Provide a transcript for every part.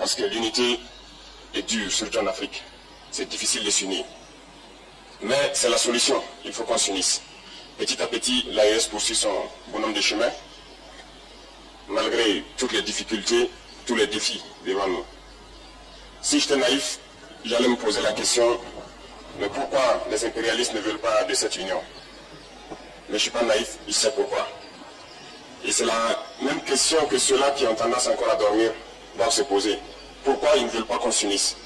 Parce que l'unité est dure, surtout en Afrique. C'est difficile de s'unir. Mais c'est la solution. Il faut qu'on s'unisse. Petit à petit, l'AES poursuit son bonhomme de chemin, malgré toutes les difficultés, tous les défis devant nous. Si j'étais naïf, j'allais me poser la question, mais pourquoi les impérialistes ne veulent pas de cette union? Mais je ne suis pas naïf, je sais pourquoi. Et c'est la même question que ceux-là qui ont tendance encore à dormir doivent se poser. Pourquoi ils ne veulent pas qu'on s'unisse?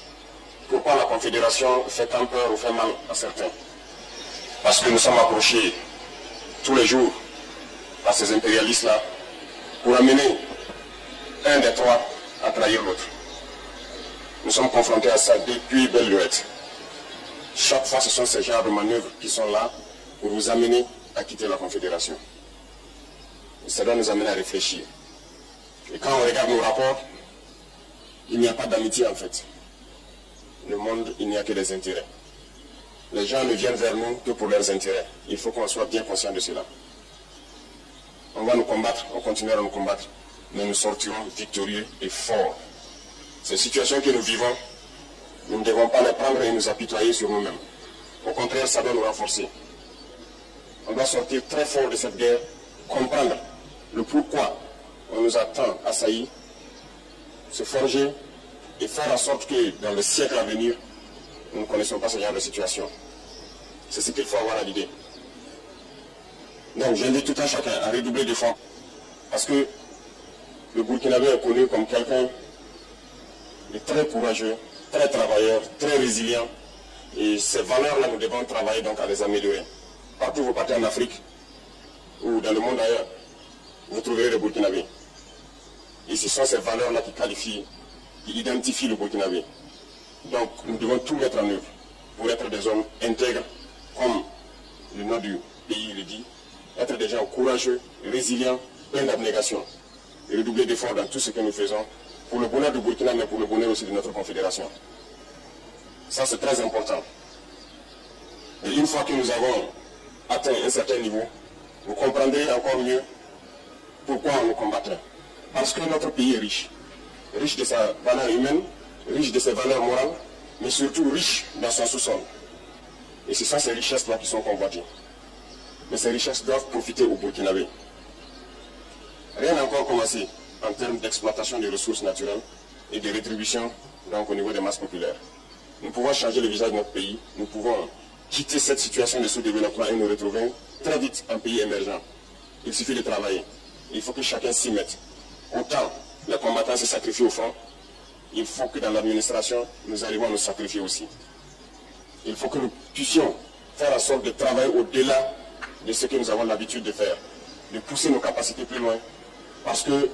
Pourquoi la Confédération fait tant peur ou fait mal à certains? Parce que nous sommes approchés tous les jours par ces impérialistes-là pour amener un des trois à trahir l'autre. Nous sommes confrontés à ça depuis belle lurette. Chaque fois, ce sont ces genres de manœuvres qui sont là pour vous amener à quitter la Confédération. Et ça doit nous amener à réfléchir. Et quand on regarde nos rapports, il n'y a pas d'amitié en fait. Le monde, il n'y a que des intérêts. Les gens ne viennent vers nous que pour leurs intérêts. Il faut qu'on soit bien conscient de cela. On va nous combattre, on continuera à nous combattre, mais nous sortirons victorieux et forts. Ces situations que nous vivons, nous ne devons pas les prendre et nous apitoyer sur nous-mêmes. Au contraire, ça doit nous renforcer. On doit sortir très fort de cette guerre, comprendre le pourquoi on nous a tant assaillis, se forger et faire en sorte que dans le siècle à venir, nous ne connaissons pas ce genre de situation. C'est ce qu'il faut avoir à l'idée. Donc j'invite tout un chacun à redoubler d'efforts. Parce que le Burkinabé est connu comme quelqu'un de très courageux, très travailleur, très résilient. Et ces valeurs-là, nous devons travailler donc à les améliorer. Partout où vous partez en Afrique ou dans le monde ailleurs, vous trouverez le Burkinabé. Et ce sont ces valeurs-là qui qualifient, qui identifient le Burkinabé. Donc nous devons tout mettre en œuvre pour être des hommes intègres, comme le nom du pays le dit, être des gens courageux, résilients, pleins d'abnégation, et redoubler d'efforts dans tout ce que nous faisons pour le bonheur du Burkina, mais pour le bonheur aussi de notre confédération. Ça, c'est très important. Et une fois que nous avons atteint un certain niveau, vous comprendrez encore mieux pourquoi on nous combattrait. Parce que notre pays est riche. Riche de sa valeur humaine, riche de ses valeurs morales, mais surtout riche dans son sous-sol. Et ce sont ces richesses-là qui sont convoitées. Mais ces richesses doivent profiter au Burkinabé. Rien n'a encore commencé en termes d'exploitation des ressources naturelles et de rétribution donc, au niveau des masses populaires. Nous pouvons changer le visage de notre pays, nous pouvons quitter cette situation de sous-développement et nous retrouver très vite un pays émergent. Il suffit de travailler. Il faut que chacun s'y mette. Autant les combattants se sacrifient au front, il faut que dans l'administration, nous arrivions à nous sacrifier aussi. Il faut que nous puissions faire en sorte de travailler au-delà de ce que nous avons l'habitude de faire, de pousser nos capacités plus loin. Parce que,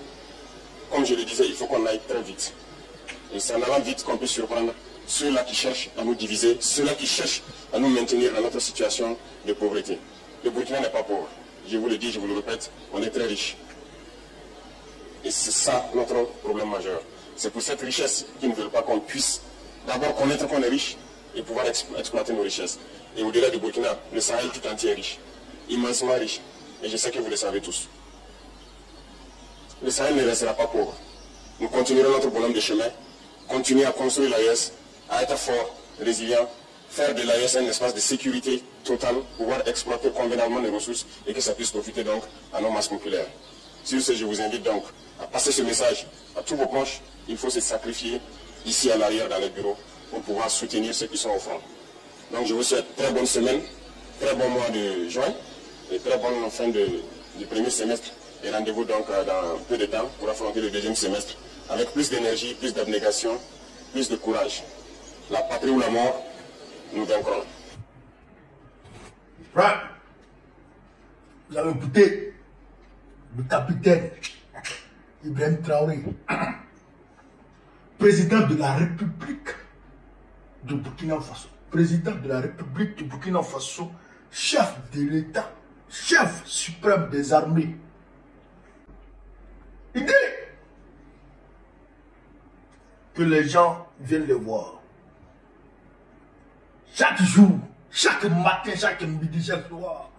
comme je le disais, il faut qu'on aille très vite. Et c'est en allant vite qu'on peut surprendre ceux-là qui cherchent à nous diviser, ceux-là qui cherchent à nous maintenir dans notre situation de pauvreté. Le Burkina n'est pas pauvre. Je vous le dis, je vous le répète, on est très riche. Et c'est ça notre problème majeur. C'est pour cette richesse qu'ils ne veulent pas qu'on puisse d'abord connaître qu'on est riche et pouvoir exploiter nos richesses. Et au-delà du Burkina, le Sahel tout entier est riche, immensement riche. Et je sais que vous le savez tous. Le Sahel ne restera pas pauvre. Nous continuerons notre bonhomme de chemin, continuer à construire l'AES, à être fort, résilient, faire de l'AES un espace de sécurité totale, pouvoir exploiter convenablement les ressources et que ça puisse profiter donc à nos masses populaires. Sur ce, je vous invite donc à passer ce message à tous vos proches. Il faut se sacrifier ici à l'arrière dans les bureaux pour pouvoir soutenir ceux qui sont au front. Donc je vous souhaite très bonne semaine, très bon mois de juin et très bonne fin du premier semestre. Et rendez-vous donc dans peu de temps pour affronter le deuxième semestre avec plus d'énergie, plus d'abnégation, plus de courage. La patrie ou la mort, nous vaincrons. Frère, vous avez écouté le capitaine Ibrahim Traoré, président de la République de Burkina Faso, président de la République de Burkina Faso, chef de l'État, chef suprême des armées. Il dit que les gens viennent le voir. Chaque jour, chaque matin, chaque midi, chaque soir,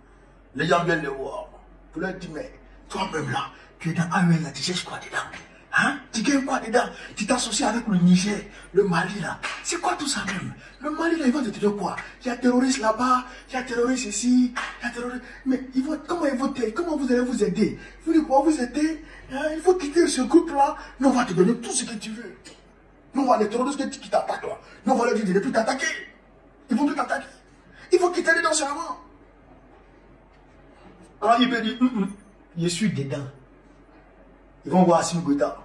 les gens viennent le voir. Pour leur dire, mais toi-même là, tu es dans AUL là, tu cherches quoi dedans? Hein? Tu gagnes quoi dedans? Tu t'associes avec le Niger, le Mali là. C'est quoi tout ça même? Le Mali là, ils vont te dire quoi? Il y a terroriste là-bas, il y a terroriste ici, il y a terroriste. Mais comment ils vont t'aider? Comment vous allez vous aider? Vous voulez pouvoir vous aider? Hein? Il faut quitter ce groupe là. Nous on va te donner tout ce que tu veux. Nous on va les terroristes qui t'attaquent là. Nous on va leur dire de ne plus t'attaquer. Ils vont plus t'attaquer. Il faut quitter les dents seulement. Quand il peut dire, je suis dedans. Ils vont voir Assimi Goïta.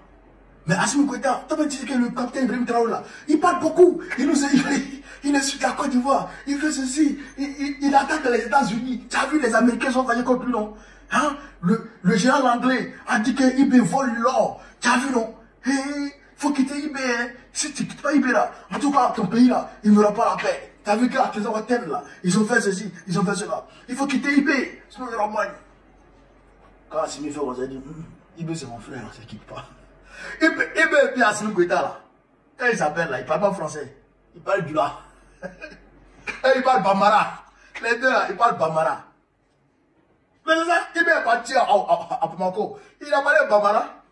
Mais Assimi Goïta, tu as dit que le capitaine Ibrahim Traoré là, il parle beaucoup. Il insulte la Côte d'Ivoire. Il fait ceci. Il attaque les États-Unis. Tu as vu les Américains sont faillis contre lui, non? Hein? Le général anglais a dit que IB vole l'or. Tu as vu, non? Il faut quitter IB. Hein? Si tu ne quittes pas IB là, en tout cas, ton pays là, il n'aura pas la paix. Tu as vu qu'à tes hôtels là, ils ont fait ceci, ils ont fait cela. Il faut quitter IB. Sinon, il y aura moins. Quand Assimi fait, on s'est dit, IB c'est mon frère, on ne se quitte pas. IB et puis Assimi Goïta là, quand il s'appelle là, il ne parle pas français. Il parle du là. Et il parle Bambara. Les deux là, ils parlent Bambara. Mais c'est ça, IB est parti à Bamako. Il a parlé Bambara.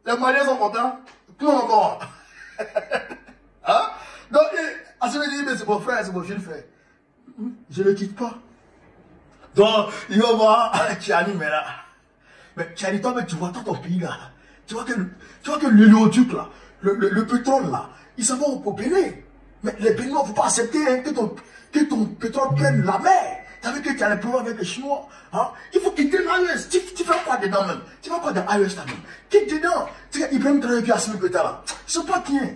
Les Maliens sont contents. Tout le monde est bon. Hein? Donc, Assimi dit, IB c'est mon frère, c'est mon jeune frère. Je ne le quitte pas. Donc, il va voir Tchani, mais là. Mais Tchani, toi, tu vois ton pays là. Tu vois que l'hélioduc là, le pétrole là, ils s'en vont au Bénin. Mais les Béninois ne vont pas accepter hein, que ton pétrole prenne la mer. Tu as vu que tu as les problèmes avec les Chinois. Hein? Il faut quitter l'AES. Tu fais quoi dedans même? Tu fais quoi dans l'AES là même? Quitte dedans. Tu sais, Ibrahim Traoré et Assimi Goïta là. Ils sont pas bien.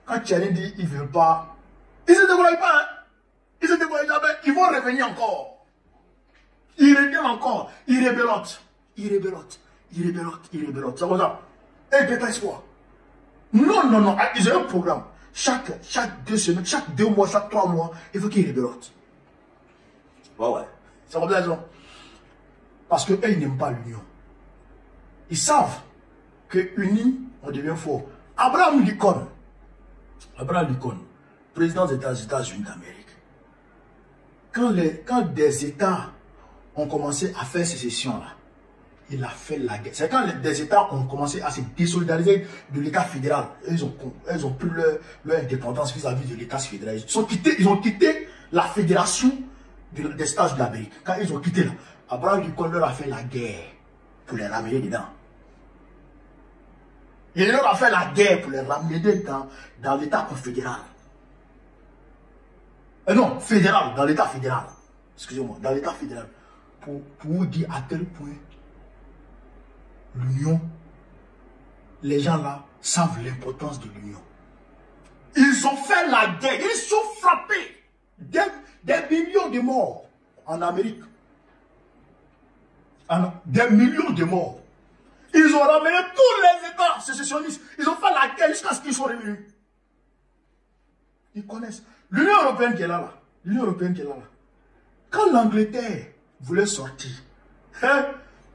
Quand Tchani dit ils ne veulent pas, ils ne se débrouillent pas. Hein? Ils ne se débrouillent jamais. Ils vont revenir encore. Ils reviennent encore. Ils rébellotent. Ils rébellotent. Il rebellote. C'est comme ça. Et peut-être espoir. Non. Ils ont un programme. Chaque 2 semaines, chaque 2 mois, chaque 3 mois, il faut qu'ils rebellotent. Ouais. C'est comme ça. Parce qu'eux, ils n'aiment pas l'union. Ils savent que unis, on devient fort. Abraham Lincoln, président des États-Unis d'Amérique. Quand des États ont commencé à faire sécession là, il a fait la guerre. C'est quand des États ont commencé à se désolidariser de l'État fédéral. Ils ont pris leur indépendance vis-à-vis de l'État fédéral. Ils ont quitté la fédération des États de l'Amérique. Quand ils ont quitté là, Abraham Lincoln leur a fait la guerre pour les ramener dedans. Il leur a fait la guerre pour les ramener dans l'État fédéral. Non, fédéral, dans l'État fédéral. Excusez-moi, dans l'État fédéral. Pour vous dire à quel point l'union, les gens là savent l'importance de l'union. Ils ont fait la guerre, ils sont frappés des millions de morts en Amérique. Des millions de morts. Ils ont ramené tous les États sécessionnistes. Ils ont fait la guerre jusqu'à ce qu'ils soient revenus. Ils connaissent. L'Union européenne qui est là. Quand l'Angleterre voulait sortir,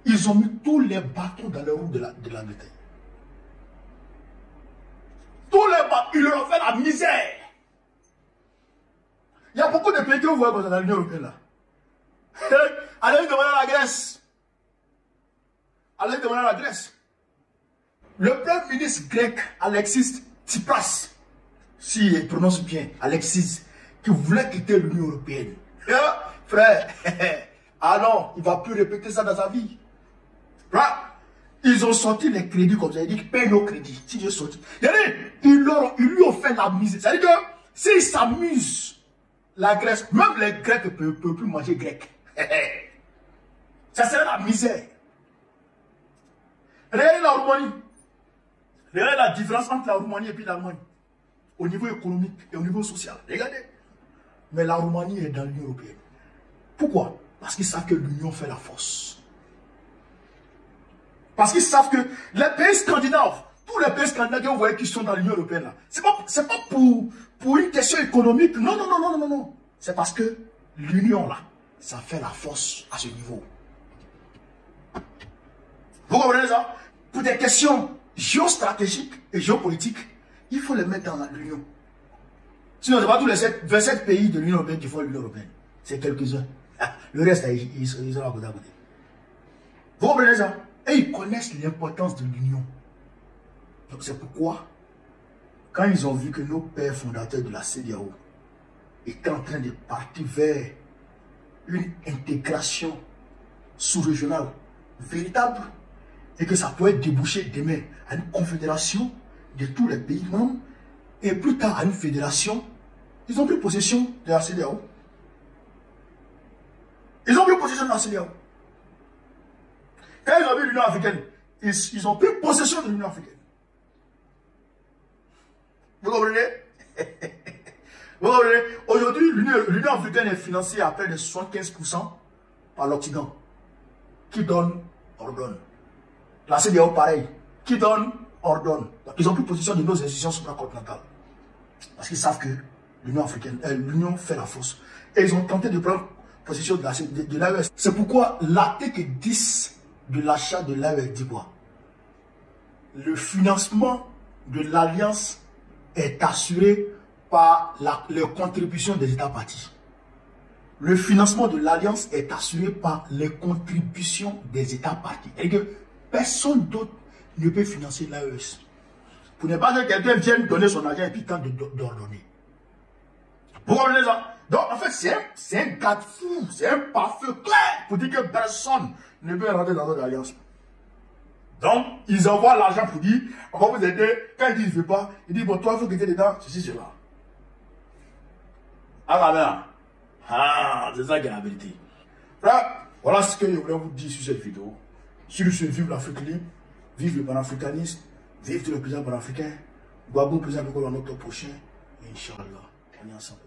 ils ont mis tous les bâtons dans les roues de l'Angleterre. Tous les bâtons, ils leur ont fait la misère. Il y a beaucoup de pays que vous voyez dans l'Union européenne là. Allez demander à la Grèce. Le premier ministre grec, Alexis Tsipras, s'il prononce bien, Alexis, qui voulait quitter l'Union européenne. Frère, ah non, il ne va plus répéter ça dans sa vie. Ils ont sorti les crédits comme ça. Ils disent paye nos crédits. Si Dieu sorti. Ils lui ont fait la misère. C'est-à-dire que s'ils s'amusent, la Grèce, même les Grecs ne peuvent plus manger grec. Ça serait la misère. Regardez la Roumanie. Regardez la différence entre la Roumanie et puis l'Allemagne. Au niveau économique et au niveau social. Regardez. Mais la Roumanie est dans l'Union européenne. Pourquoi? Parce qu'ils savent que l'union fait la force. Parce qu'ils savent que les pays scandinaves, tous les pays scandinaves que vous voyez qui sont dans l'Union européenne, là, c'est pas pour une question économique. Non. C'est parce que l'union, là, ça fait la force à ce niveau. Vous comprenez ça? Pour des questions géostratégiques et géopolitiques, il faut les mettre dans l'union. Sinon, ce n'est pas tous les 27 pays de l'Union européenne qui font l'Union européenne. C'est quelques-uns. Le reste, ils sont à côté. Vous comprenez ça? Et ils connaissent l'importance de l'union. Donc c'est pourquoi, quand ils ont vu que nos pères fondateurs de la CEDEAO étaient en train de partir vers une intégration sous-régionale véritable, et que ça pourrait déboucher demain à une confédération de tous les pays membres, et plus tard à une fédération, ils ont pris possession de la CEDEAO. Ils ont pris possession de la CEDEAO. Quand ils ont vu l'Union africaine, ils ont pris possession de l'Union africaine. Vous comprenez? Vous comprenez? Aujourd'hui, l'Union africaine est financée à près de 75% par l'Occident. Qui donne, ordonne. La CEDEAO, pareil. Qui donne, ordonne. Donc, ils ont pris possession de nos institutions supracontinentales. Parce qu'ils savent que l'Union africaine, l'Union fait la force. Et ils ont tenté de prendre possession de l'AES. C'est pourquoi l'article 10 de l'achat de l'AES dit quoi? Le financement de l'Alliance est assuré par les contributions des États partis. Le financement de l'Alliance est assuré par les contributions des États partis. Et que personne d'autre ne peut financer l'AES. Pour ne pas que quelqu'un vienne donner son argent et puis tente d'ordonner. Vous comprenez ça? Donc, en fait, c'est un garde-fou, c'est un pare-feu clair pour dire que personne ne peut rentrer dans notre alliance. Donc, ils envoient l'argent pour dire, on va vous aider. Quand ils disent, je ne veux pas, ils disent, bon, toi, il faut que tu aies dedans, ceci, cela. Ah, la merde. Ah, c'est ça qui est la vérité. Voilà ce que je voulais vous dire sur cette vidéo. Sur ce, vive l'Afrique libre, vive le panafricanisme, vive le président panafricain, Gbagbo, président de notre prochain, Inch'Allah, on est ensemble.